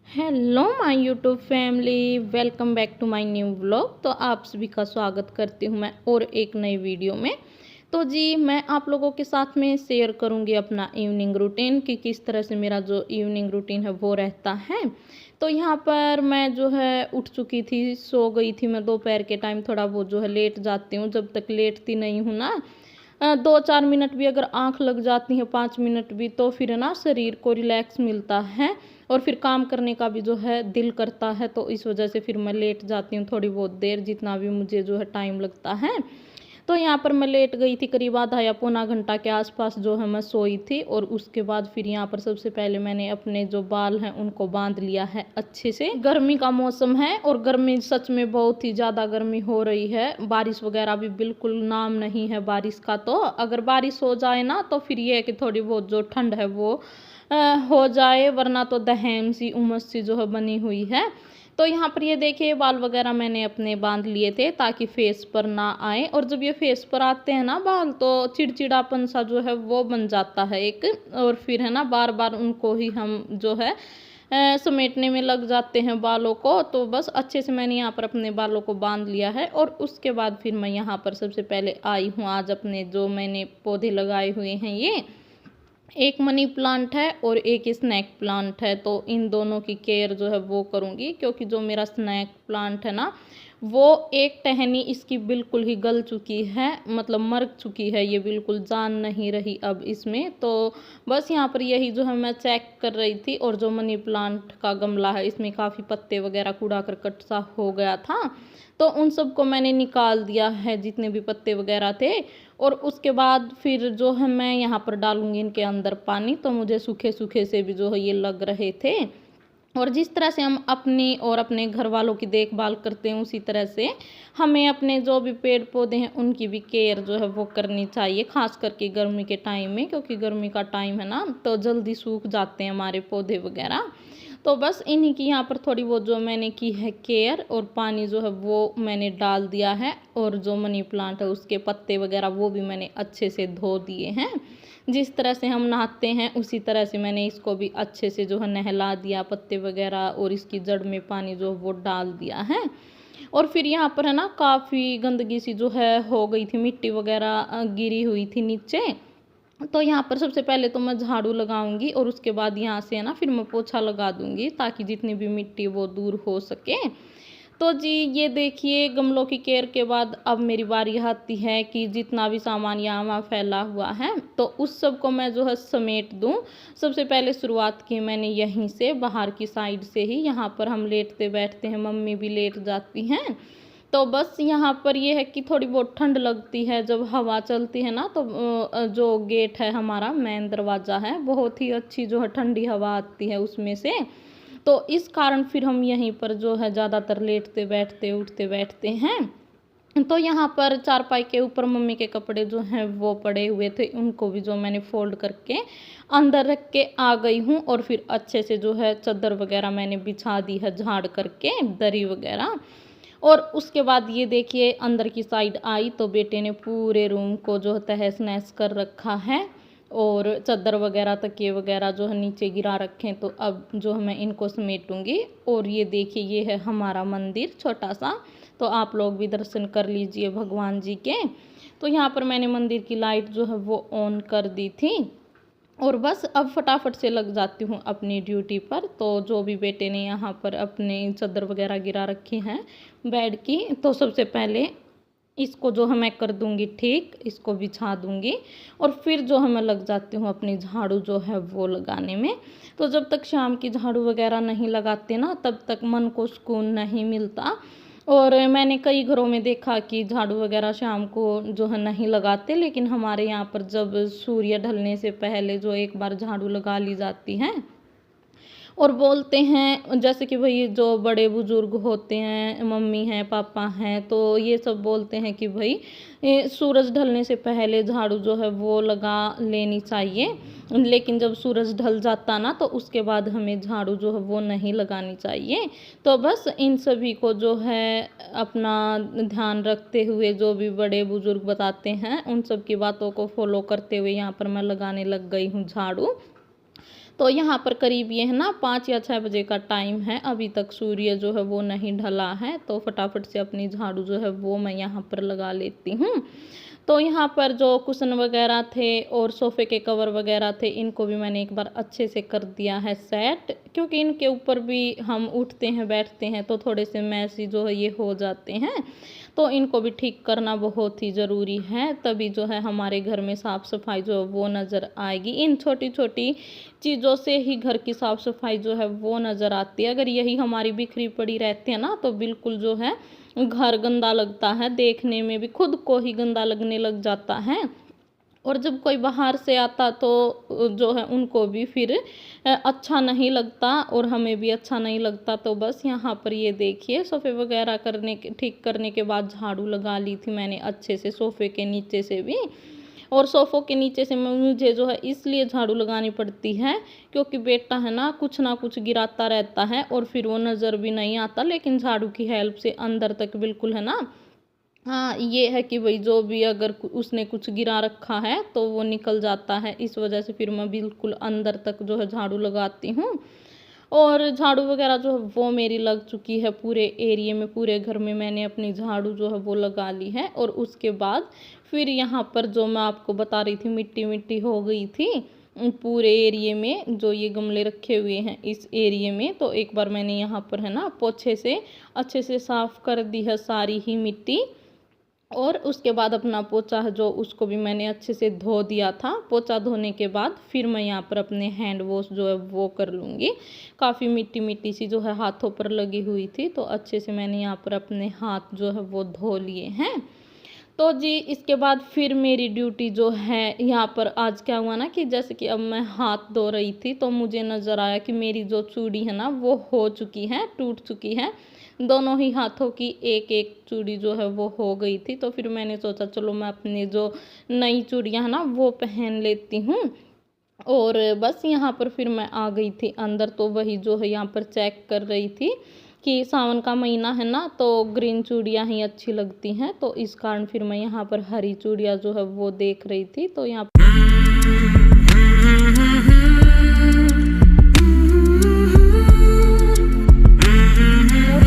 Hello my YouTube family, welcome back to my new vlog. तो आप सभी का स्वागत करती हूँ मैं और एक नई वीडियो में। तो जी मैं आप लोगों के साथ में शेयर करूँगी अपना इवनिंग रूटीन कि किस तरह से मेरा जो इवनिंग रूटीन है वो रहता है। तो यहाँ पर मैं जो है उठ चुकी थी, सो गई थी मैं दोपहर के टाइम। थोड़ा बहुत जो है लेट जाती हूँ, जब तक लेटती नहीं हूँ ना 2-4 मिनट भी अगर आँख लग जाती है, 5 मिनट भी, तो फिर ना शरीर को रिलैक्स मिलता है और फिर काम करने का भी जो है दिल करता है। तो इस वजह से फिर मैं लेट जाती हूँ थोड़ी बहुत देर, जितना भी मुझे जो है टाइम लगता है। तो यहाँ पर मैं लेट गई थी, करीब आधा या पौना घंटा के आसपास जो है मैं सोई थी। और उसके बाद फिर यहाँ पर सबसे पहले मैंने अपने जो बाल हैं उनको बांध लिया है अच्छे से। गर्मी का मौसम है और गर्मी सच में बहुत ही ज़्यादा गर्मी हो रही है। बारिश वगैरह भी बिल्कुल नाम नहीं है बारिश का। तो अगर बारिश हो जाए ना तो फिर ये है कि थोड़ी बहुत जो ठंड है वो हो जाए, वरना तो दहम सी उमस सी जो है बनी हुई है। तो यहाँ पर ये देखिए बाल वगैरह मैंने अपने बांध लिए थे ताकि फेस पर ना आए। और जब ये फेस पर आते हैं ना बाल, तो चिड़चिड़ापन सा जो है वो बन जाता है एक। और फिर है ना बार बार उनको ही हम जो है समेटने में लग जाते हैं बालों को। तो बस अच्छे से मैंने यहाँ पर अपने बालों को बांध लिया है। और उसके बाद फिर मैं यहाँ पर सबसे पहले आई हूँ आज अपने जो मैंने पौधे लगाए हुए हैं, ये एक मनी प्लांट है और एक स्नैक प्लांट है। तो इन दोनों की केयर जो है वो करूँगी, क्योंकि जो मेरा स्नैक प्लांट है ना वो एक टहनी इसकी बिल्कुल ही गल चुकी है, मतलब मर चुकी है, ये बिल्कुल जान नहीं रही अब इसमें। तो बस यहाँ पर यही जो है मैं चेक कर रही थी। और जो मनी प्लांट का गमला है इसमें काफ़ी पत्ते वगैरह कूड़ा करकट सा हो गया था, तो उन सबको मैंने निकाल दिया है जितने भी पत्ते वगैरह थे। और उसके बाद फिर जो है मैं यहाँ पर डालूंगी इनके अंदर पानी। तो मुझे सूखे सूखे से भी जो है ये लग रहे थे। और जिस तरह से हम अपनी और अपने घर वालों की देखभाल करते हैं, उसी तरह से हमें अपने जो भी पेड़ पौधे हैं उनकी भी केयर जो है वो करनी चाहिए, खास करके गर्मी के टाइम में। क्योंकि गर्मी का टाइम है ना तो जल्दी सूख जाते हैं हमारे पौधे वगैरह। तो बस इन्हीं की यहाँ पर थोड़ी बहुत जो मैंने की है केयर। और पानी जो है वो मैंने डाल दिया है। और जो मनी प्लांट है उसके पत्ते वगैरह वो भी मैंने अच्छे से धो दिए हैं। जिस तरह से हम नहाते हैं उसी तरह से मैंने इसको भी अच्छे से जो है नहला दिया, पत्ते वगैरह और इसकी जड़ में पानी जो वो डाल दिया है। और फिर यहाँ पर है ना काफ़ी गंदगी सी जो है हो गई थी, मिट्टी वगैरह गिरी हुई थी नीचे। तो यहाँ पर सबसे पहले तो मैं झाड़ू लगाऊंगी और उसके बाद यहाँ से है ना फिर मैं पोछा लगा दूंगी, ताकि जितनी भी मिट्टी वो दूर हो सके। तो जी ये देखिए गमलों की केयर के बाद अब मेरी बारी आती है कि जितना भी सामान यहाँ वहाँ फैला हुआ है तो उस सब को मैं जो है समेट दूँ। सबसे पहले शुरुआत की मैंने यहीं से, बाहर की साइड से ही। यहाँ पर हम लेटते बैठते हैं, मम्मी भी लेट जाती हैं। तो बस यहाँ पर ये है कि थोड़ी बहुत ठंड लगती है जब हवा चलती है ना। तो जो गेट है हमारा, मेन दरवाज़ा है, बहुत ही अच्छी जो है ठंडी हवा आती है उसमें से। तो इस कारण फिर हम यहीं पर जो है ज़्यादातर लेटते बैठते उठते बैठते हैं। तो यहाँ पर चारपाई के ऊपर मम्मी के कपड़े जो हैं वो पड़े हुए थे, उनको भी जो मैंने फोल्ड करके अंदर रख के आ गई हूँ। और फिर अच्छे से जो है चादर वगैरह मैंने बिछा दी है झाड़ करके, दरी वगैरह। और उसके बाद ये देखिए अंदर की साइड आई तो बेटे ने पूरे रूम को जो तहस नहस कर रखा है। और चादर वगैरह तकिए वगैरह जो है नीचे गिरा रखे हैं। तो अब जो है मैं इनको समेटूंगी। और ये देखिए ये है हमारा मंदिर छोटा सा, तो आप लोग भी दर्शन कर लीजिए भगवान जी के। तो यहाँ पर मैंने मंदिर की लाइट जो है वो ऑन कर दी थी। और बस अब फटाफट से लग जाती हूँ अपनी ड्यूटी पर। तो जो भी बेटे ने यहाँ पर अपने चादर वगैरह गिरा रखी हैं बेड की, तो सबसे पहले इसको जो है मैं कर दूंगी ठीक, इसको बिछा दूंगी। और फिर जो है मैं लग जाती हूँ अपनी झाड़ू जो है वो लगाने में। तो जब तक शाम की झाड़ू वगैरह नहीं लगाते ना तब तक मन को सुकून नहीं मिलता। और मैंने कई घरों में देखा कि झाड़ू वगैरह शाम को जो है नहीं लगाते, लेकिन हमारे यहाँ पर जब सूर्य ढलने से पहले जो एक बार झाड़ू लगा ली जाती है। और बोलते हैं जैसे कि भाई जो बड़े बुजुर्ग होते हैं, मम्मी हैं पापा हैं, तो ये सब बोलते हैं कि भाई सूरज ढलने से पहले झाड़ू जो है वो लगा लेनी चाहिए। लेकिन जब सूरज ढल जाता ना तो उसके बाद हमें झाड़ू जो है वो नहीं लगानी चाहिए। तो बस इन सभी को जो है अपना ध्यान रखते हुए, जो भी बड़े बुजुर्ग बताते हैं उन सब की बातों को फॉलो करते हुए यहाँ पर मैं लगाने लग गई हूँ झाड़ू। तो यहाँ पर करीब ये है ना 5 या 6 बजे का टाइम है, अभी तक सूर्य जो है वो नहीं ढला है। तो फटाफट से अपनी झाड़ू जो है वो मैं यहाँ पर लगा लेती हूँ। तो यहाँ पर जो कुशन वगैरह थे और सोफ़े के कवर वगैरह थे, इनको भी मैंने एक बार अच्छे से कर दिया है सेट, क्योंकि इनके ऊपर भी हम उठते हैं बैठते हैं तो थोड़े से मैसी जो है ये हो जाते हैं। तो इनको भी ठीक करना बहुत ही ज़रूरी है, तभी जो है हमारे घर में साफ़ सफाई जो है वो नज़र आएगी। इन छोटी छोटी चीज़ों से ही घर की साफ़ सफाई जो है वो नज़र आती है। अगर यही हमारी बिखरी पड़ी रहती है ना, तो बिल्कुल जो है घर गंदा लगता है, देखने में भी खुद को ही गंदा लगने लग जाता है। और जब कोई बाहर से आता तो जो है उनको भी फिर अच्छा नहीं लगता और हमें भी अच्छा नहीं लगता। तो बस यहाँ पर ये देखिए सोफ़े वगैरह ठीक करने के बाद झाड़ू लगा ली थी मैंने अच्छे से, सोफ़े के नीचे से भी। और सोफ़ों के नीचे से मुझे जो है इसलिए झाड़ू लगानी पड़ती है, क्योंकि बेटा है ना कुछ गिराता रहता है और फिर वो नज़र भी नहीं आता, लेकिन झाड़ू की हेल्प से अंदर तक बिल्कुल है ना, हाँ, ये है कि भाई जो भी अगर उसने कुछ गिरा रखा है तो वो निकल जाता है। इस वजह से फिर मैं बिल्कुल अंदर तक जो है झाड़ू लगाती हूँ। और झाड़ू वगैरह जो है वो मेरी लग चुकी है पूरे एरिया में, पूरे घर में मैंने अपनी झाड़ू जो है वो लगा ली है। और उसके बाद फिर यहाँ पर जो मैं आपको बता रही थी मिट्टी मिट्टी हो गई थी पूरे एरिया में, जो ये गमले रखे हुए हैं इस एरिया में, तो एक बार मैंने यहाँ पर है ना पोछे से अच्छे से साफ़ कर दी है सारी ही मिट्टी। और उसके बाद अपना पोछा है जो उसको भी मैंने अच्छे से धो दिया था। पोछा धोने के बाद फिर मैं यहाँ पर अपने हैंड वॉश जो है वो कर लूँगी। काफ़ी मिट्टी मिट्टी सी जो है हाथों पर लगी हुई थी, तो अच्छे से मैंने यहाँ पर अपने हाथ जो है वो धो लिए हैं। तो जी इसके बाद फिर मेरी ड्यूटी जो है यहाँ पर आज क्या हुआ ना कि जैसे कि अब मैं हाथ धो रही थी तो मुझे नज़र आया कि मेरी जो चूड़ी है ना वो हो चुकी है, टूट चुकी है। दोनों ही हाथों की एक एक चूड़ी जो है वो हो गई थी। तो फिर मैंने सोचा चलो मैं अपनी जो नई चूड़ियाँ हैं ना वो पहन लेती हूँ। और बस यहाँ पर फिर मैं आ गई थी अंदर, तो वही जो है यहाँ पर चेक कर रही थी कि सावन का महीना है ना तो ग्रीन चूड़ियाँ ही अच्छी लगती हैं, तो इस कारण फिर मैं यहाँ पर हरी चूड़ियाँ जो है वो देख रही थी। तो यहाँ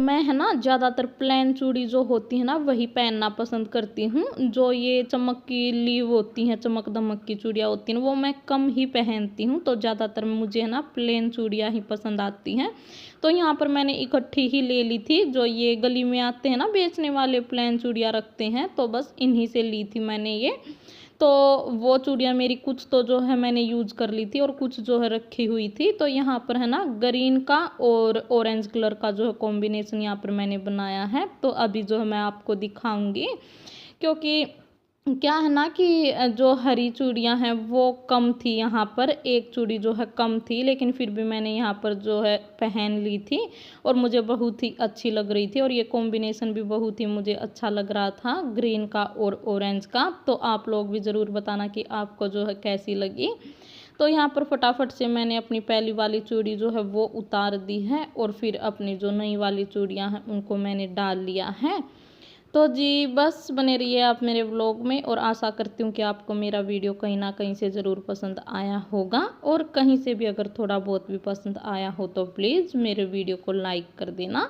मैं है ना ज़्यादातर प्लेन चूड़ी जो होती है ना वही पहनना पसंद करती हूँ। जो ये चमक की लीव होती हैं, चमक दमक की चूड़ियाँ होती हैं वो मैं कम ही पहनती हूँ। तो ज़्यादातर मुझे है ना प्लेन चूड़ियाँ ही पसंद आती हैं। तो यहाँ पर मैंने इकट्ठी ही ले ली थी, जो ये गली में आते हैं ना बेचने वाले प्लेन चूड़ियाँ रखते हैं, तो बस इन्हीं से ली थी मैंने ये। तो वो चूड़ियाँ मेरी कुछ तो जो है मैंने यूज़ कर ली थी और कुछ जो है रखी हुई थी। तो यहाँ पर है ना ग्रीन का और ऑरेंज कलर का जो है कॉम्बिनेशन यहाँ पर मैंने बनाया है, तो अभी जो है मैं आपको दिखाऊंगी। क्योंकि क्या है ना कि जो हरी चूड़ियाँ हैं वो कम थी, यहाँ पर एक चूड़ी जो है कम थी, लेकिन फिर भी मैंने यहाँ पर जो है पहन ली थी और मुझे बहुत ही अच्छी लग रही थी। और ये कॉम्बिनेशन भी बहुत ही मुझे अच्छा लग रहा था, ग्रीन का और ऑरेंज का। तो आप लोग भी ज़रूर बताना कि आपको जो है कैसी लगी। तो यहाँ पर फटाफट से मैंने अपनी पहली वाली चूड़ी जो है वो उतार दी है और फिर अपनी जो नई वाली चूड़ियाँ हैं उनको मैंने डाल लिया है। तो जी बस बने रहिए आप मेरे व्लॉग में, और आशा करती हूँ कि आपको मेरा वीडियो कहीं ना कहीं से ज़रूर पसंद आया होगा। और कहीं से भी अगर थोड़ा बहुत भी पसंद आया हो तो प्लीज़ मेरे वीडियो को लाइक कर देना,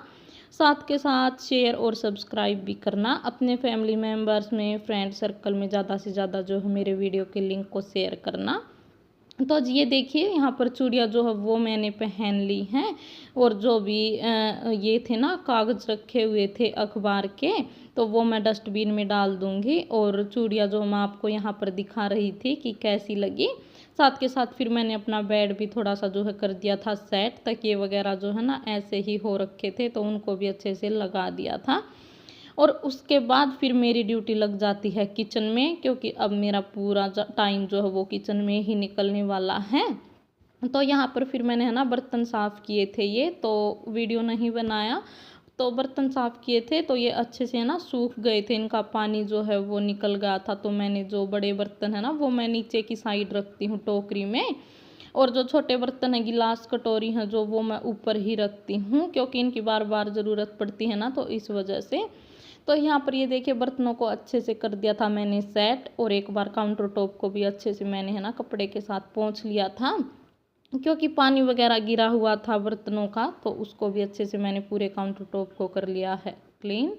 साथ के साथ शेयर और सब्सक्राइब भी करना। अपने फैमिली मेम्बर्स में, फ्रेंड सर्कल में ज़्यादा से ज़्यादा जो है मेरे वीडियो के लिंक को शेयर करना। तो ये देखिए यहाँ पर चूड़ियाँ जो है वो मैंने पहन ली हैं। और जो भी ये थे ना कागज़ रखे हुए थे अखबार के, तो वो मैं डस्टबिन में डाल दूँगी। और चूड़ियाँ जो मैं आपको यहाँ पर दिखा रही थी कि कैसी लगी, साथ के साथ फिर मैंने अपना बेड भी थोड़ा सा जो है कर दिया था सेट। तकिए वगैरह जो है ना ऐसे ही हो रखे थे तो उनको भी अच्छे से लगा दिया था। और उसके बाद फिर मेरी ड्यूटी लग जाती है किचन में, क्योंकि अब मेरा पूरा टाइम जो है वो किचन में ही निकलने वाला है। तो यहाँ पर फिर मैंने है ना बर्तन साफ़ किए थे, ये तो वीडियो नहीं बनाया। तो बर्तन साफ़ किए थे तो ये अच्छे से ना सूख गए थे, इनका पानी जो है वो निकल गया था। तो मैंने जो बड़े बर्तन है ना वो मैं नीचे की साइड रखती हूँ टोकरी में, और जो छोटे बर्तन है गिलास कटोरी हैं जो वो मैं ऊपर ही रखती हूँ, क्योंकि इनकी बार बार ज़रूरत पड़ती है ना, तो इस वजह से। तो यहाँ पर ये देखिए बर्तनों को अच्छे से कर दिया था मैंने सेट, और एक बार काउंटर टॉप को भी अच्छे से मैंने है ना कपड़े के साथ पोंछ लिया था। क्योंकि पानी वगैरह गिरा हुआ था बर्तनों का, तो उसको भी अच्छे से मैंने पूरे काउंटर टॉप को कर लिया है क्लीन।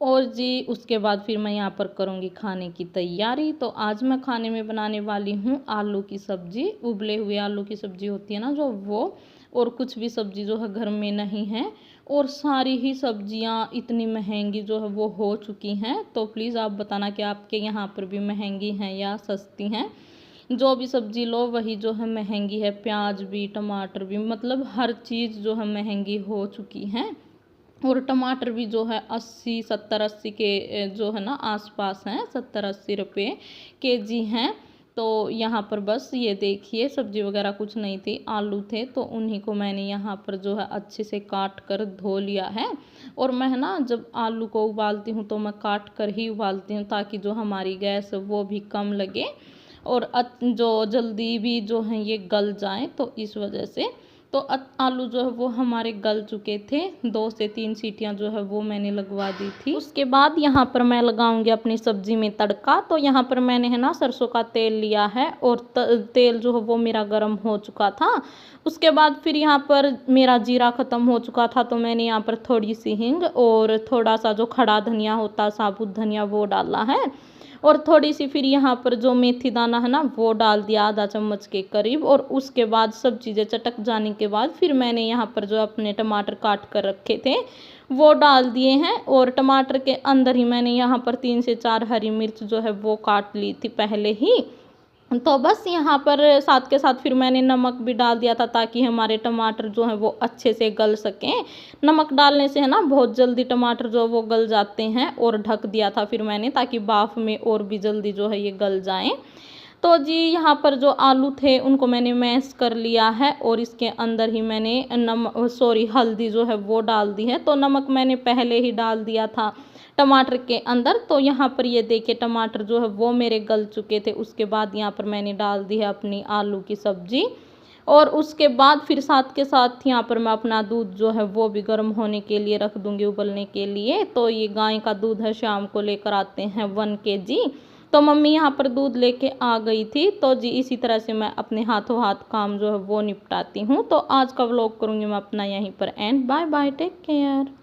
और जी उसके बाद फिर मैं यहाँ पर करूँगी खाने की तैयारी। तो आज मैं खाने में बनाने वाली हूँ आलू की सब्ज़ी, उबले हुए आलू की सब्ज़ी होती है ना जो, वो। और कुछ भी सब्ज़ी जो है घर में नहीं है, और सारी ही सब्जियाँ इतनी महंगी जो है वो हो चुकी हैं। तो प्लीज़ आप बताना कि आपके यहाँ पर भी महंगी हैं या सस्ती हैं। जो भी सब्ज़ी लो वही जो है महंगी है, प्याज भी टमाटर भी, मतलब हर चीज़ जो है महंगी हो चुकी है। और टमाटर भी जो है 80 70 80 के जो है ना आसपास हैं, 70 80 रुपये केजी हैं। तो यहाँ पर बस ये देखिए सब्ज़ी वगैरह कुछ नहीं थी, आलू थे तो उन्हीं को मैंने यहाँ पर जो है अच्छे से काट कर धो लिया है। और मैं ना जब आलू को उबालती हूँ तो मैं काट कर ही उबालती हूँ, ताकि जो हमारी गैस वो भी कम लगे और जो जल्दी भी जो है ये गल जाएं, तो इस वजह से। तो आलू जो है वो हमारे गल चुके थे, 2 से 3 सीटियां जो है वो मैंने लगवा दी थी। उसके बाद यहाँ पर मैं लगाऊंगी अपनी सब्जी में तड़का। तो यहाँ पर मैंने है ना सरसों का तेल लिया है, और तेल जो है वो मेरा गर्म हो चुका था। उसके बाद फिर यहाँ पर मेरा जीरा ख़त्म हो चुका था, तो मैंने यहाँ पर थोड़ी सी हींग और थोड़ा सा जो खड़ा धनिया होता, साबुत धनिया, वो डाला है। और थोड़ी सी फिर यहाँ पर जो मेथी दाना है ना वो डाल दिया, आधा चम्मच के करीब। और उसके बाद सब चीज़ें चटक जाने के बाद फिर मैंने यहाँ पर जो अपने टमाटर काट कर रखे थे वो डाल दिए हैं। और टमाटर के अंदर ही मैंने यहाँ पर 3 से 4 हरी मिर्च जो है वो काट ली थी पहले ही। तो बस यहाँ पर साथ के साथ फिर मैंने नमक भी डाल दिया था, ताकि हमारे टमाटर जो हैं वो अच्छे से गल सकें। नमक डालने से है ना बहुत जल्दी टमाटर जो वो गल जाते हैं। और ढक दिया था फिर मैंने, ताकि भाप में और भी जल्दी जो है ये गल जाएं। तो जी यहाँ पर जो आलू थे उनको मैंने मैश कर लिया है, और इसके अंदर ही मैंने हल्दी जो है वो डाल दी है। तो नमक मैंने पहले ही डाल दिया था टमाटर के अंदर। तो यहाँ पर ये देखिए टमाटर जो है वो मेरे गल चुके थे। उसके बाद यहाँ पर मैंने डाल दी है अपनी आलू की सब्ज़ी। और उसके बाद फिर साथ के साथ यहाँ पर मैं अपना दूध जो है वो भी गर्म होने के लिए रख दूँगी, उबलने के लिए। तो ये गाय का दूध है, शाम को लेकर आते हैं 1 kg। तो मम्मी यहाँ पर दूध लेके आ गई थी। तो जी इसी तरह से मैं अपने हाथों हाथ काम जो है वो निपटाती हूँ। तो आज का व्लॉग करूँगी मैं अपना यहीं पर end. Bye bye, take care.